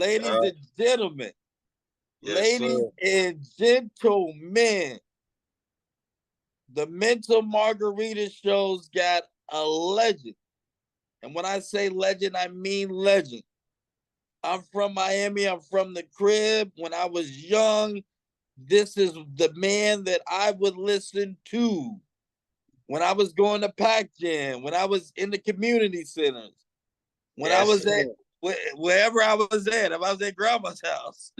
ladies and gentlemen, yes, ladies sir. and gentlemen, the Mental Margarita Show's got a legend. And when I say legend, I mean legend. I'm from Miami. I'm from the crib. When I was young, this is the man that I would listen to. When I was going to Pac Jam, when I was in the community centers, when I Yes, was at sir. wherever I was at, if I was at grandma's house,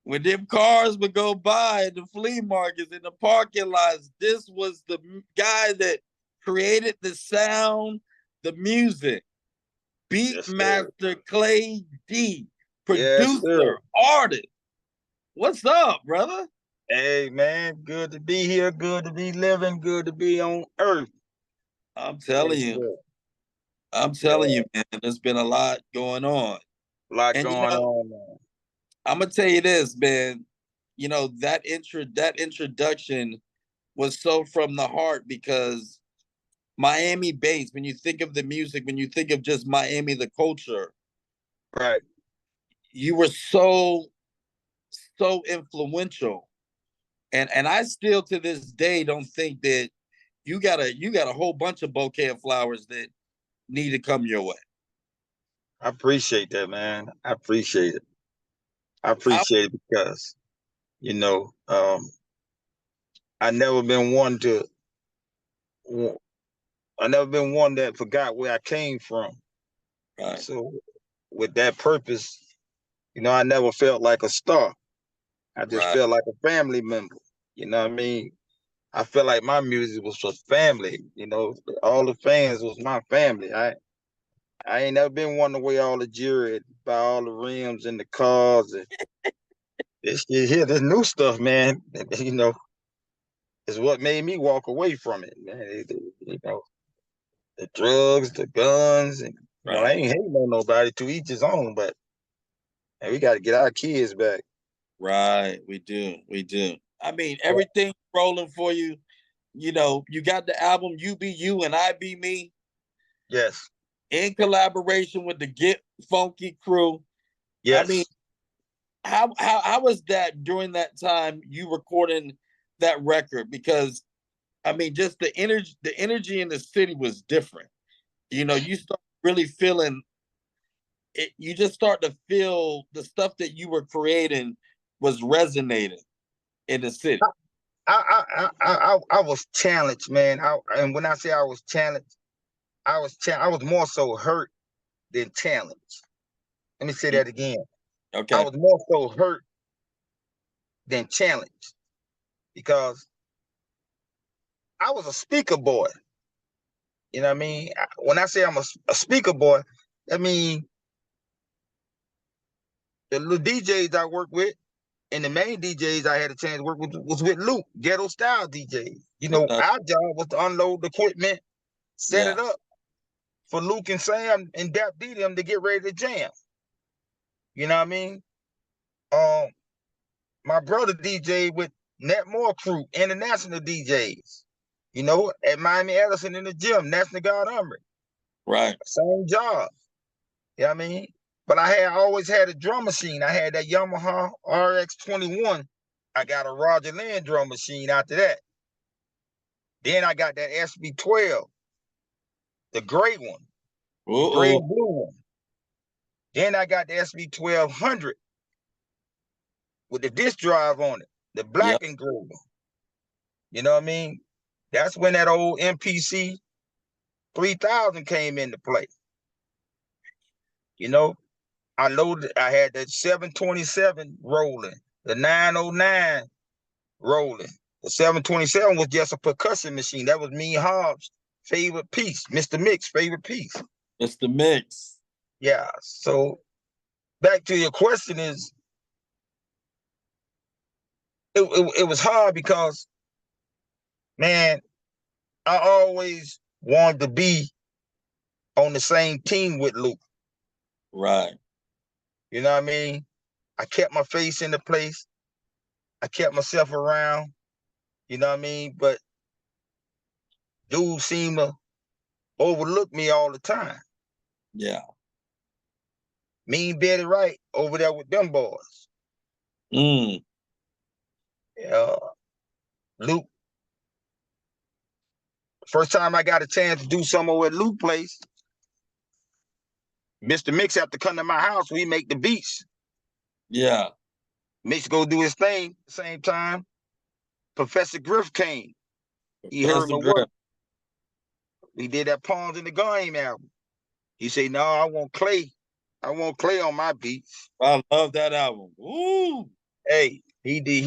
when them cars would go by in the flea markets, in the parking lots, this was the guy that created the sound, the music. Yes, sir. Beatmaster Clay D, Yes, sir. producer, artist. What's up, brother? Hey, man, good to be here. Good to be living. Good to be on Earth. I'm telling Yes, you, sir. I'm Yeah, telling you, man, there's been a lot going on. a lot And going on, man. I'm gonna tell you this, man. That introduction was so from the heart because Miami based, when you think of the music, when you think of just Miami, the culture, Right. you were so influential. And I still to this day don't think that you got a whole bunch of bouquet of flowers that need to come your way. I appreciate that, man. I appreciate it. I I, appreciate it because, you know, I never been one to, I never been one that forgot where I came from. right, So with that purpose, I never felt like a star. I just right, felt like a family member. You know what I mean? I felt like my music was for family. All the fans was my family. I ain't never been one to wear all the jewelry, buy all the rims and the cars and this shit here, this new stuff, man. Is what made me walk away from it, man. The drugs, the guns, and I right, ain't hating on nobody, to each his own, but man, we got to get our kids back. right. We do. I mean, everything rolling for you. You got the album "You Be You" and "I Be Me" Yes, in collaboration with the Get Funky crew. I mean, yes. how was that during that time you recording that record? Because I mean, just the energy in the city was different. You start really feeling it. You just start to feel the stuff that you were creating was resonating in the city. I was challenged, man. And when I say I was challenged, I was more so hurt than challenged. Let me say that again. I Okay. was more so hurt than challenged because I was a speaker boy. You know what I mean? When I say I'm a speaker boy, I mean the little DJs I work with and the main DJs I had a chance to work with was with Luke, ghetto style DJs. Uh, Our job was to unload the equipment, set yeah. it up for Luke and Sam and Dap D them to get ready to jam. You know what I mean? Um, my brother DJ with Netmore Crew, international DJs. At Miami Edison in the gym, National Guard Armory. Right. Same job. You know what I mean? But I always had a drum machine. I had that Yamaha RX-21. I got a Roger Lynn drum machine after that. Then I got that SB-12, the gray one, the gray Uh-oh. and blue one. Then I got the SB-1200 with the disc drive on it, the Yep. black and gray one. You know what I mean? That's when that old MPC 3000 came into play. You know, I had that 727 rolling, the 909 rolling. The 727 was just a percussion machine. That was me and Hobbs' favorite piece, Mr. Mix' favorite piece. It's the mix. Yeah. So back to your question is, it was hard because, man, I always wanted to be on the same team with Luke. Right. You know what I mean? I kept my face in the place. I kept myself around. You know what I mean? But dude seemed to overlook me all the time. Yeah. Mean Betty Wright over there with them boys. Mm. Luke. First time I got a chance to do something at Luke place, Mr. Mix have to come to my house. We make the beats. Yeah. Mix go do his thing. Same time, Professor Griff came. He heard my work. We did that Pawns in the Game album. He said, "No, I want Clay. I want Clay on my beats." I love that album. Ooh. Hey, he did.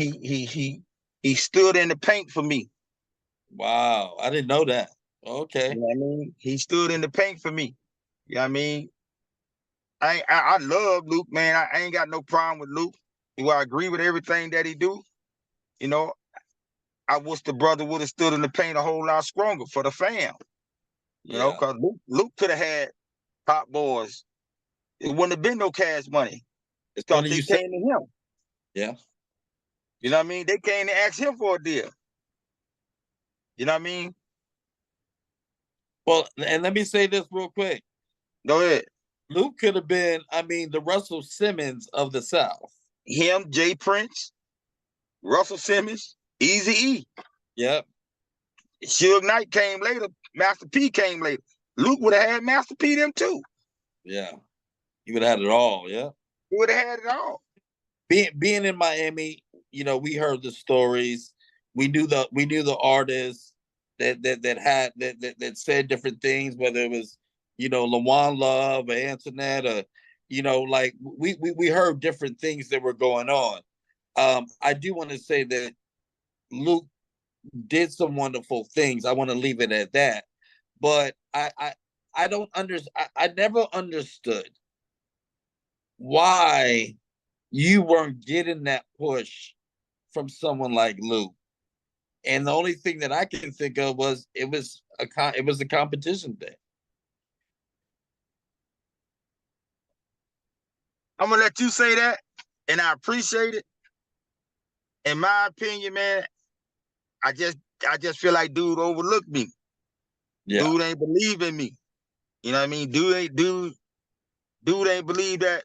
He stood in the paint for me. Wow, I didn't know that. Okay. You know what I mean? He stood in the paint for me. You know what I mean? I love Luke, man. I ain't got no problem with Luke. Do I agree with everything that he do? You know, I wish the brother would have stood in the paint a whole lot stronger for the fam. You know, because Luke could have had Hot Boys. It wouldn't have been no Cash Money. It's Because funny they you said. came to him. Yeah. You know what I mean? They came to ask him for a deal. You know what I mean? Well, and let me say this real quick. Go ahead. Luke could have been, I mean, the Russell Simmons of the South. Him, Jay Prince, Russell Simmons, Eazy-E. Yep. Suge Knight came later. Master P came later. Luke would have had Master P them too. Yeah. He would have had it all. Yeah. He would have had it all. Being in Miami, you know, we heard the stories. We knew the artists that said different things, whether it was, you know, LaJuan Love or Antoinette, or, you know, like we heard different things that were going on. I do want to say that Luke did some wonderful things. I want to leave it at that. But I don't understand. I never understood why you weren't getting that push from someone like Luke. And the only thing that I can think of was it was a competition thing. I'm gonna let you say that, and I appreciate it. In my opinion, man, I just feel like dude overlooked me. Yeah. Dude ain't believe in me. You know what I mean? Dude ain't believe that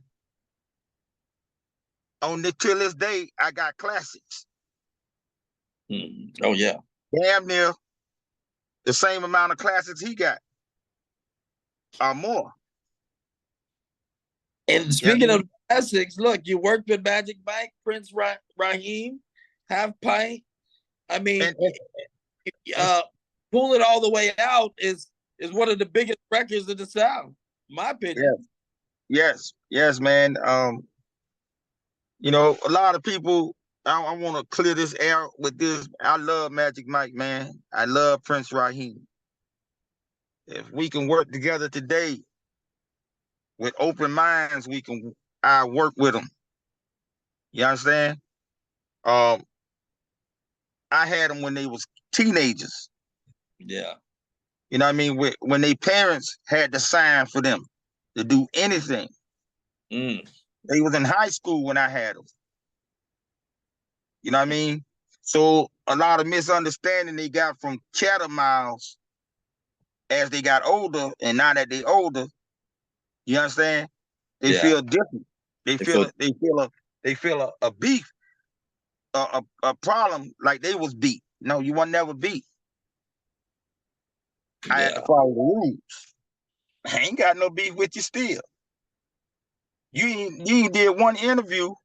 till this day I got classics. Oh yeah. Damn near the same amount of classics he got. Or more. And speaking of classics, look, you worked with Magic Mike, Prince Raheem, Half Pint. I mean, Pull It All the Way Out is one of the biggest records of the South, in my opinion. Yes, man. You know, a lot of people. I want to clear this air with this. I love Magic Mike, man. I love Prince Raheem. If we can work together today with open minds, I work with them. You understand? I had them when they was teenagers. Yeah. You know what I mean? When their parents had to sign for them to do anything. They was in high school when I had them. You know what I mean? So a lot of misunderstanding they got from chatter miles as they got older, and now that they older, you understand? They feel different. They feel a beef, a problem like they was beat. No, you were never beat. I had to follow the rules. I ain't got no beef with you still. You did one interview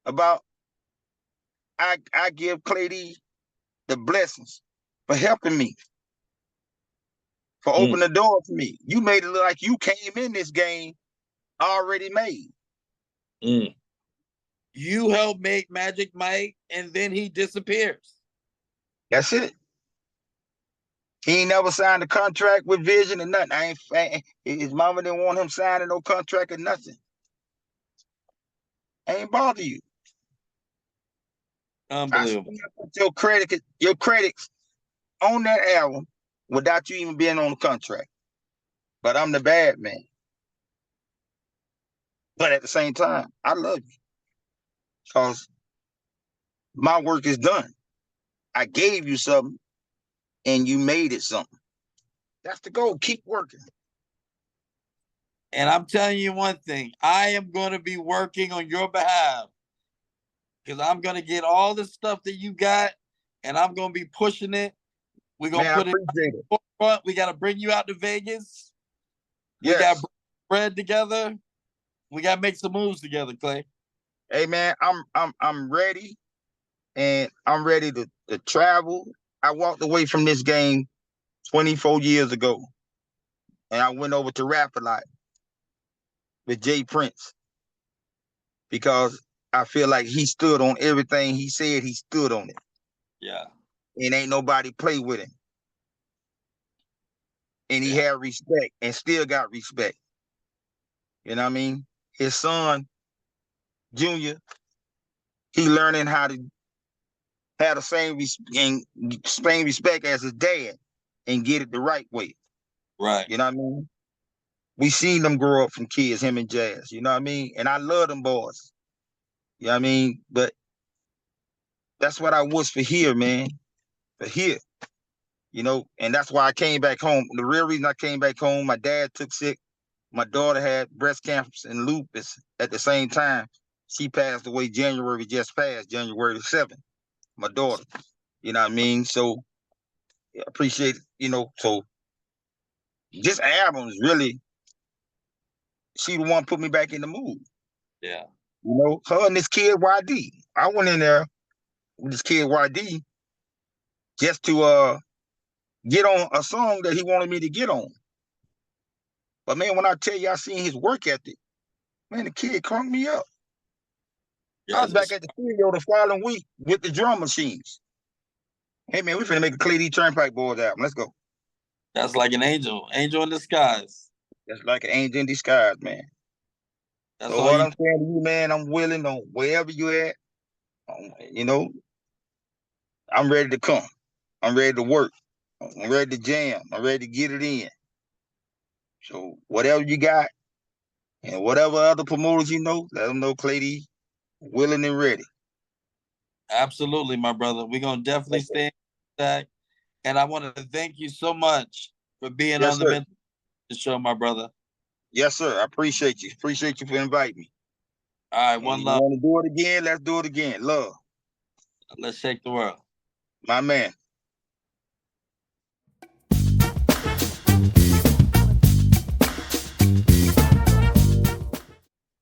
about I give Clay D the blessings for helping me, for opening the door for me. You made it look like you came in this game already made. You helped make Magic Mike, and then he disappears. That's it. He ain't never signed a contract with Vision or nothing. His mama didn't want him signing no contract or nothing. I ain't bother you. Unbelievable. Your critics on that album without you even being on the contract. But I'm the bad man. But at the same time, I love you. Because my work is done. I gave you something and you made it something. That's the goal. Keep working. And I'm telling you one thing, I am going to be working on your behalf because I'm going to get all the stuff that you got and I'm going to be pushing it. We're going to Man, I put it appreciate it. front. We got to bring you out to Vegas. We got Yes. bread together. We got to make some moves together, Clay. Hey man, I'm ready, and I'm ready to travel. I walked away from this game 24 years ago, and I went over to rap a lot with Jay Prince because I feel like he stood on everything he said. He stood on it, Yeah. and ain't nobody play with him. And he had respect, and still got respect. You know what I mean? His son, Junior, he learning how to have the same respect as his dad, and get it the right way. Right. You know what I mean? We seen them grow up from kids, him and Jazz. You know what I mean? And I love them boys. You know what I mean? But that's what I was for here, man. For here. You know, and that's why I came back home. The real reason I came back home, my dad took sick. My daughter had breast cancer and lupus at the same time. She passed away January just passed, January the 7th. My daughter. You know what I mean? So I appreciate it, you know. So this album is really, she the one put me back in the mood. Yeah. You know, her and this kid YD. I went in there with this kid YD just to get on a song that he wanted me to get on. But man, when I tell you I seen his work ethic, man, the kid cranked me up. I was back at the studio the following week with the drum machines. Hey man, we finna make a Clay D Turnpike Boys album. Let's go. That's like an angel in disguise. That's like an angel in disguise, man. That's So all what you. I'm saying to you, man, I'm willing on wherever you at. You know, I'm ready to come. I'm ready to work. I'm ready to jam. I'm ready to get it in. So whatever you got, and whatever other promoters you know, let them know Clay D willing and ready. Absolutely, my brother. We're gonna definitely stay in contact. And I want to thank you so much for being Yes, on the sir. mental show, my brother. Yes, sir. I appreciate you. Appreciate you for inviting me. All right, And one you love. want to do it again? Let's do it again. Love. Let's shake the world. My man.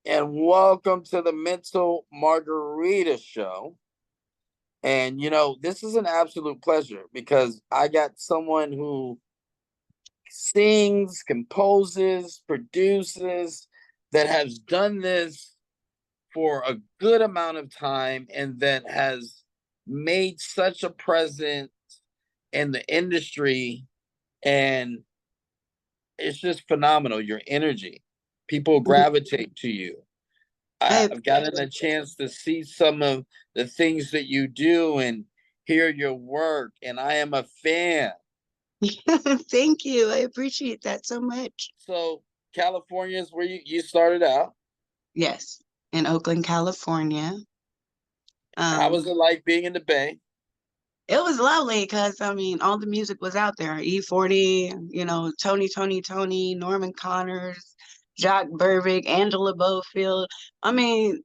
And welcome to the Mental Margarita Show. And this is an absolute pleasure because I got someone who sings, composes, produces, that has done this for a good amount of time and that has made such a presence in the industry. And it's just phenomenal. Your energy, people gravitate to you. I've gotten a chance to see some of the things that you do and hear your work, and I am a fan. Thank you. I appreciate that so much. So California is where you started out. Yes, in Oakland, California. How was it like being in the Bay? It was lovely because I mean, all the music was out there. E40, Tony, Norman Connors, Jock Burbick, Angela Bofield. I mean,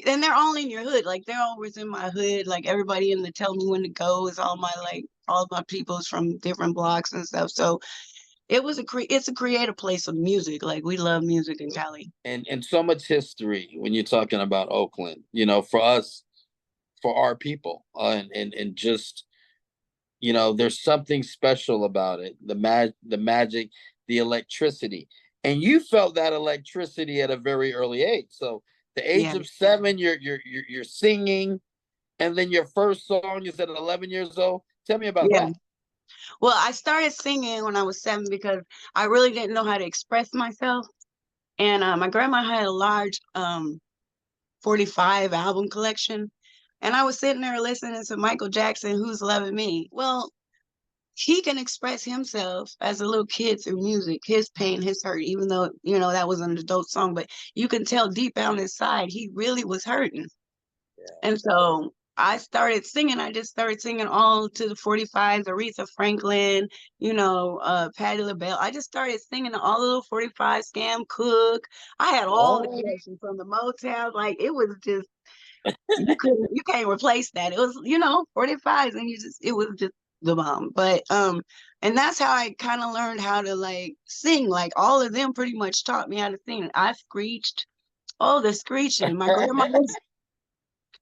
and they're all in your hood. Like they're always in my hood. Like everybody in the Tell Me When to Go is all my peoples from different blocks and stuff. So it's a creative place of music. Like we love music in Cali. And so much history when you're talking about Oakland. For us, for our people, and just there's something special about it. The magic, the electricity, and you felt that electricity at a very early age. So the age Yeah. of 7, you're singing, and then your first song is at 11 years old. Tell me about Yeah. that. Well, I started singing when I was 7 because I really didn't know how to express myself. And my grandma had a large 45 album collection. And I was sitting there listening to Michael Jackson, Who's Loving Me. Well, he can express himself as a little kid through music, his pain, his hurt, even though, that was an adult song. But you can tell deep down inside, he really was hurting. Yeah. And so I started singing. I just started singing all to the 45s, Aretha Franklin, Patti LaBelle. I just started singing all the little 45, Scam Cook. I had all the Oh, collections from the Motown. Like it was just you can't replace that. It was 45s, and it was just the bomb. But and that's how I kind of learned how to like sing. Like all of them pretty much taught me how to sing. I screeched. Oh, the screeching. My grandma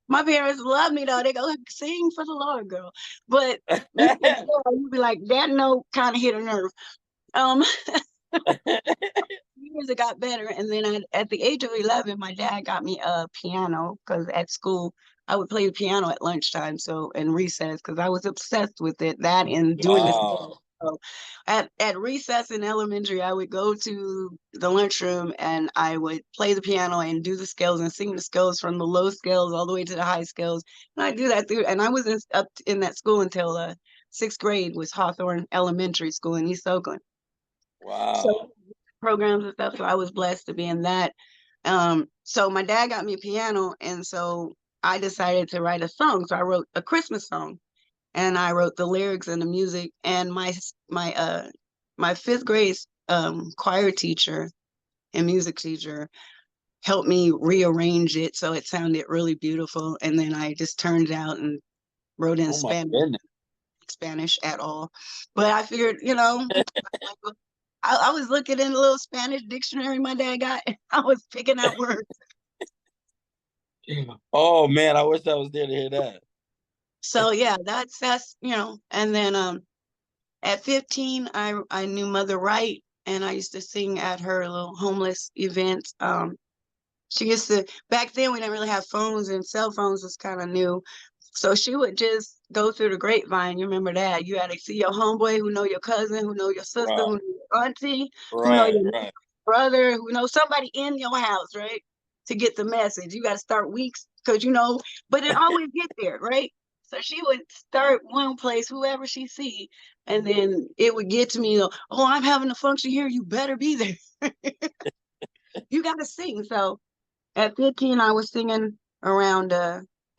my parents love me though. They go sing for the Lord, girl. But you could tell, you'd be like, that note kind of hit a nerve. Um, Years it got better, and then at the age of 11, my dad got me a piano because at school I would play the piano at lunchtime, so in recess because I was obsessed with it. That and doing this. wow. So at recess in elementary, I would go to the lunchroom and I would play the piano and do the scales and sing the scales from the low scales all the way to the high scales. And I do that through, and I was up in that school until sixth grade was Hawthorne Elementary School in East Oakland. So Wow. programs and stuff. So I was blessed to be in that. So my dad got me a piano, and so I decided to write a song. So I wrote a Christmas song, and I wrote the lyrics and the music. And my fifth grade choir teacher and music teacher helped me rearrange it so it sounded really beautiful. And then I just turned it out and wrote in Oh my Spanish, goodness. Spanish at all. But I figured, I was looking in a little Spanish dictionary my dad got. I was picking out words. Oh man, I wish I was there to hear that. So yeah, that's And then at 15, I knew Mother Wright, and I used to sing at her little homeless events. She used to back then we didn't really have phones, and cell phones was kind of new. So she would just go through the grapevine. You remember that? You had to see your homeboy who know your cousin, who know your sister, Right, who know your auntie, who know right, your right. brother, who know somebody in your house, right? To get the message. You got to start weeks because but it always get there, right? So she would start one place, whoever she see, and then it would get to me, oh, I'm having a function here. You better be there. You got to sing. So at 15, I was singing around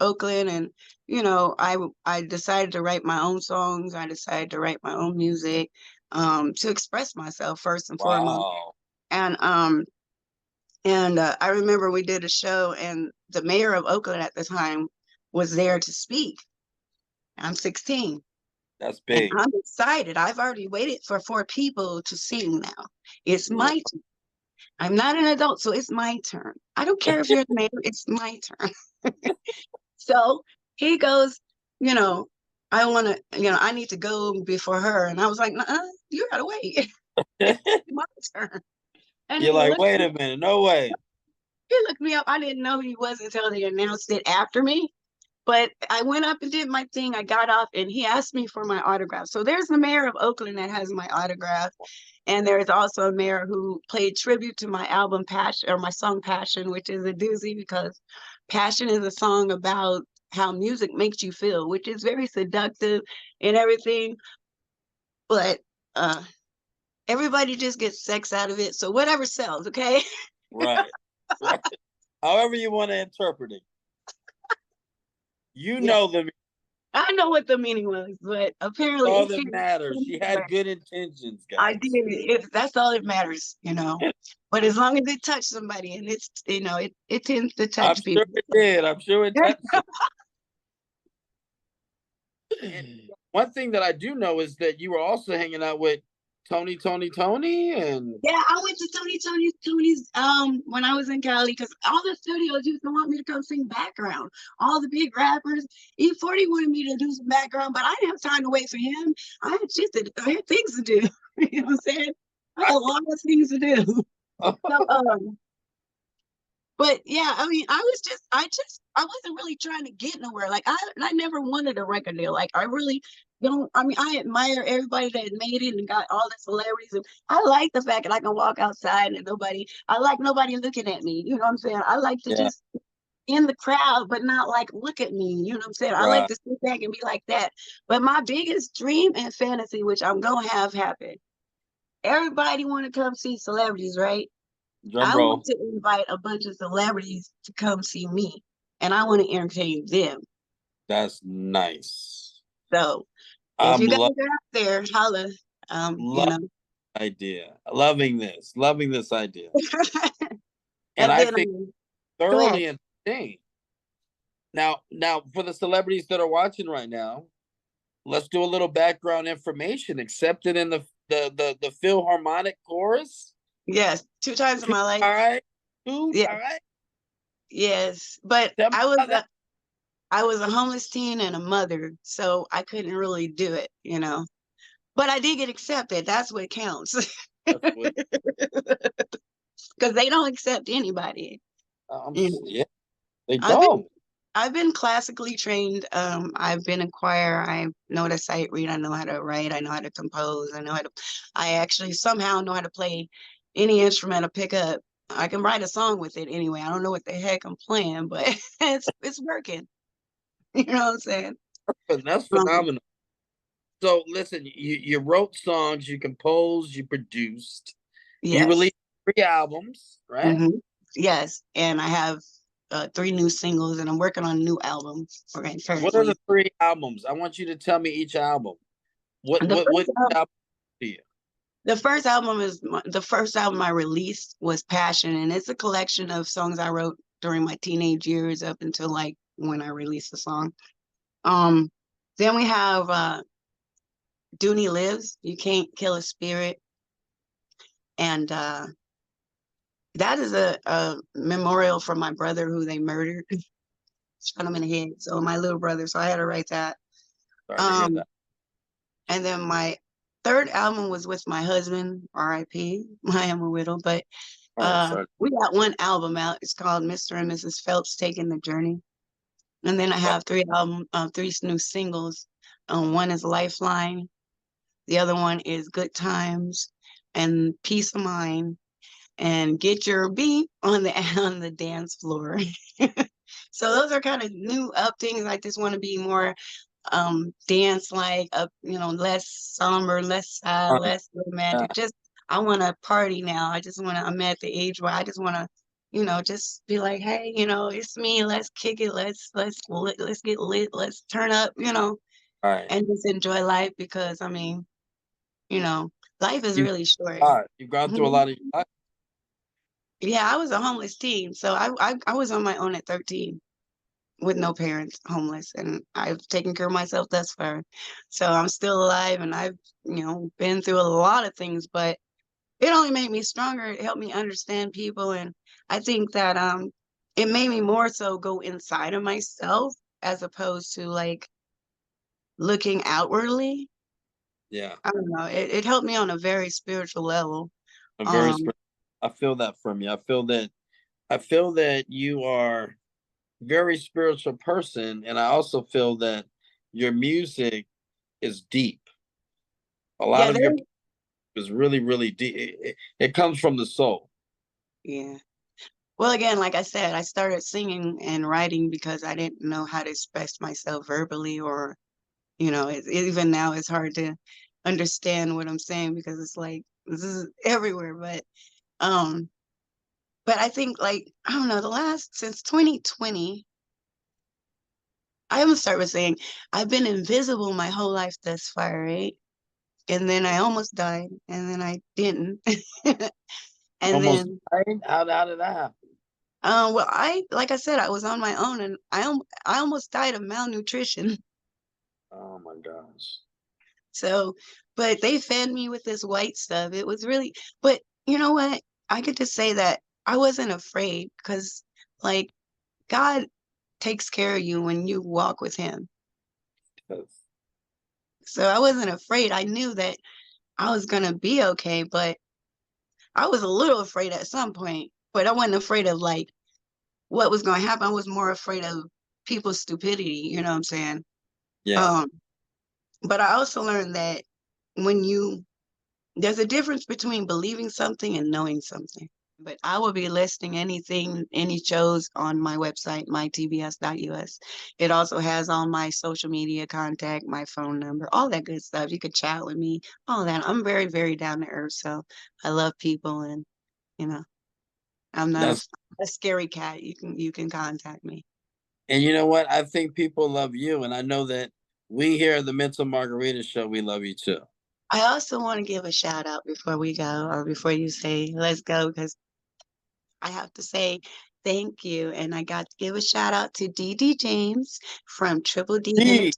Oakland, and I decided to write my own songs. I decided to write my own music to express myself first and foremost. Wow. And I remember we did a show, and the mayor of Oakland at the time was there to speak. I'm 16, That's and big. I'm excited. I've already waited for 4 people to sing now. It's my turn. I'm not an adult, so it's my turn. I don't care if you're the mayor, it's my turn. So he goes, you know, I want to, I need to go before her. And I was like, you gotta wait. It's my turn. And You're like, wait a minute, no way. he looked me up. I didn't know who he was until they announced it after me. But I went up and did my thing. I got off and he asked me for my autograph. So there's the mayor of Oakland that has my autograph. And there's also a mayor who played tribute to my album Passion, or my song Passion, which is a doozy because Passion is a song about how music makes you feel, which is very seductive and everything. But everybody just gets sex out of it. So whatever sells, okay? Right. Right. However you want to interpret it. You Yeah. know the I know what the meaning was, but apparently all it that matters. She had good intentions, I guys. did. That's all that matters. But as long as it touched somebody, and it's it tends to I'm touch sure people. it did. I'm sure it touched And One thing that I do know is that you were also hanging out with Tony, and yeah, I went to Tony's when I was in Cali because all the studios used to want me to come sing background. All the big rappers. E40 wanted me to do some background, but I didn't have time to wait for him. I had things to do. You know what I'm saying? I had a lot of things to do. So but yeah, I mean, I wasn't really trying to get nowhere. Like I never wanted a record deal. Like I really don't. I mean, I admire everybody that made it and got all the celebrities. And I like the fact that I can walk outside and I like nobody looking at me. You know what I'm saying? I like to yeah, just in the crowd, but not like look at me. You know what I'm saying? I like right. to sit back and be like that. But my biggest dream and fantasy, which I'm gonna have happen, everybody want to come see celebrities, right? Drum I want roll. to invite a bunch of celebrities to come see me, and I want to entertain them. That's nice. So if I'm you guys are out there, holla. You love know. idea. Loving this idea. And And I then think go ahead. thoroughly entertained. Now for the celebrities that are watching right now, let's do a little background information. Accepted in the Philharmonic chorus. Yes, 2 times in Two my life. times. Two Yeah, times. yes. But Tell me about that. I was a homeless teen and a mother, so I couldn't really do it, you know. But I did get accepted. That's what counts. That's what Because they don't accept anybody. You know. yeah, they I've been don't. I've been classically trained. I've been a choir. I know how to sight read. I know how to write. I know how to compose. I actually somehow know how to play any instrument I pick up. I can write a song with it anyway. I don't know what the heck I'm playing, but it's working. You know what I'm saying? And that's Um, phenomenal. So listen, you wrote songs, you composed, you produced, you yes. released 3 albums, right? hmm Yes. And I have 3 new singles, and I'm working on a new album What are the currently. 3 albums? I want you to tell me each album. What The what first what album to you? The first album I released was Passion, and it's a collection of songs I wrote during my teenage years up until like when I released the song. Um, then we have Dooney Lives, You Can't Kill a Spirit, and that is a memorial for my brother who they murdered, shot him in the head. So my little brother, so I had to write that. Sorry to hear Um, that. and then my third album was with my husband, R.I.P. I am a widow, but All right, sorry. we got one album out. It's called Mr. and Mrs. Phelps Taking the Journey. And then I have 3 new singles. One is Lifeline. The other one is Good Times and Peace of Mind and Get Your Beat on the on the dance floor. So those are kind of new up things. I just want to be more dance like up, less somber, less sad, Uh, less uh, romantic. Just I want to party now. I'm at the age where I just want to, just be like, hey, it's me. Let's kick it. Let's get lit. Let's turn up, all right. and just enjoy life because I mean, you know, life is You really short. all right. You've gone through a Mhm. lot of your life. Yeah, I was a homeless teen, so I was on my own at 13 with no parents, homeless, and I've taken care of myself thus far. So I'm still alive, and I've, been through a lot of things, but it only made me stronger. It helped me understand people, and I think that it made me more so go inside of myself as opposed to like looking outwardly. Yeah. I don't know. It helped me on a very spiritual level. I'm very Um, I feel that from you. I feel that you are very spiritual person, and I also feel that your music is deep. A lot yeah, of your there, is really, really deep. It comes from the soul. yeah. Well, again, like I said, I started singing and writing because I didn't know how to express myself verbally, or even now it's hard to understand what I'm saying because it's like this is everywhere. Um, but I think like I don't know, the last since 2020, I'm gonna start with saying I've been invisible my whole life thus far, right? And then I almost died, and then I didn't, and Almost then died? How did that happen? well, I like I said, I was on my own, and I almost died of malnutrition. Oh my gosh. So, but they fed me with this white stuff. It was really, but you know what? I could just say that I wasn't afraid because, like, God takes care of you when you walk with Him. Yes. So I wasn't afraid. I knew that I was gonna be okay, but I was a little afraid at some point. But I wasn't afraid of like what was gonna happen. I was more afraid of people's stupidity. You know what I'm saying? Yeah. Um, but I also learned that when you there's a difference between believing something and knowing something. But I will be listing any shows on my website, mytbs.us. It also has all my social media contact, my phone number, all that good stuff. You could chat with me, all that. I'm very, very down to earth. So I love people, and you know, I'm not That's a scary cat. You can contact me. And you know what? I think people love you, and I know that we here at the Mental Margarita Show, we love you too. I also want to give a shout out before we go, or before you say let's go, because I have to say thank you. And I got to give a shout out to DD James from Triple D D, Entertainment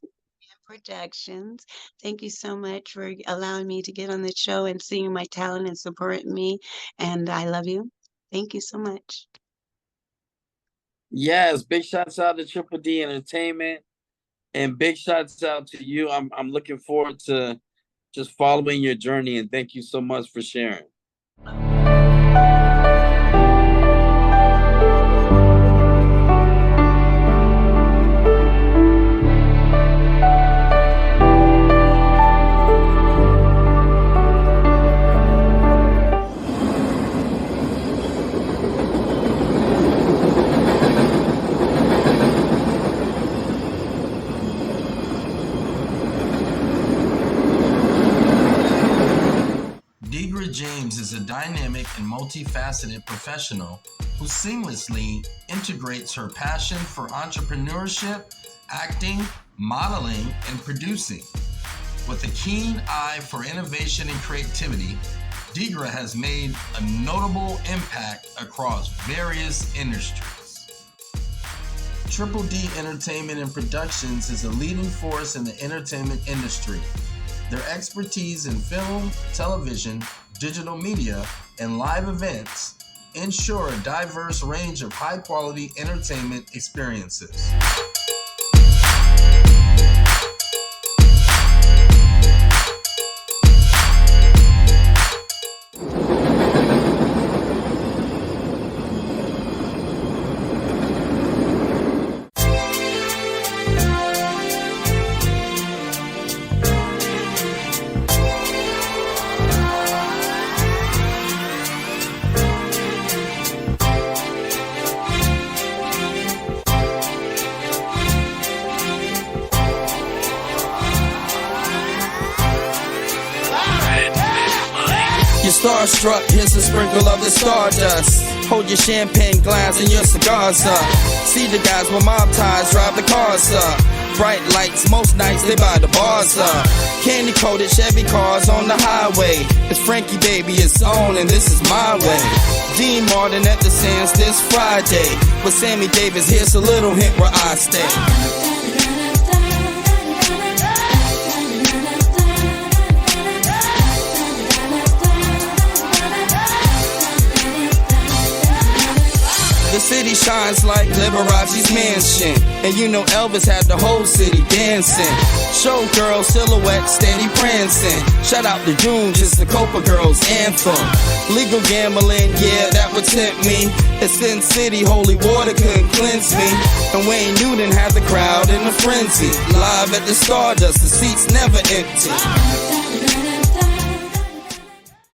Productions. Thank you so much for allowing me to get on the show and seeing my talent and supporting me. And I love you. Thank you so much. yes, big shouts out to Triple D Entertainment, and big shouts out to you. I'm looking forward to just following your journey, and thank you so much for sharing. James is a dynamic and multifaceted professional who seamlessly integrates her passion for entrepreneurship, acting, modeling, and producing. With a keen eye for innovation and creativity, Degra has made a notable impact across various industries. Triple D Entertainment and Productions is a leading force in the entertainment industry. Their expertise in film, television, digital media, and live events ensure a diverse range of high-quality entertainment experiences. You're starstruck, here's a sprinkle of the stardust. Hold your champagne glass and your cigars up. See the guys with mob ties drive the cars up. Bright lights, most nights they buy the bars up. Candy coated Chevy cars on the highway. It's Frankie baby, it's on and this is my way. Dean Martin at the Sands this Friday. With Sammy Davis, here's a little hint where I stay. The city shines like Liberace's mansion, and you know Elvis had the whole city dancing. Showgirl silhouette steady prancing. Shout out to June, just the Copa Girls anthem. Legal gambling, yeah, that would tempt me. It's Sin City, holy water couldn't cleanse me. And Wayne Newton had the crowd in a frenzy. Live at the Stardust, the seats never empty.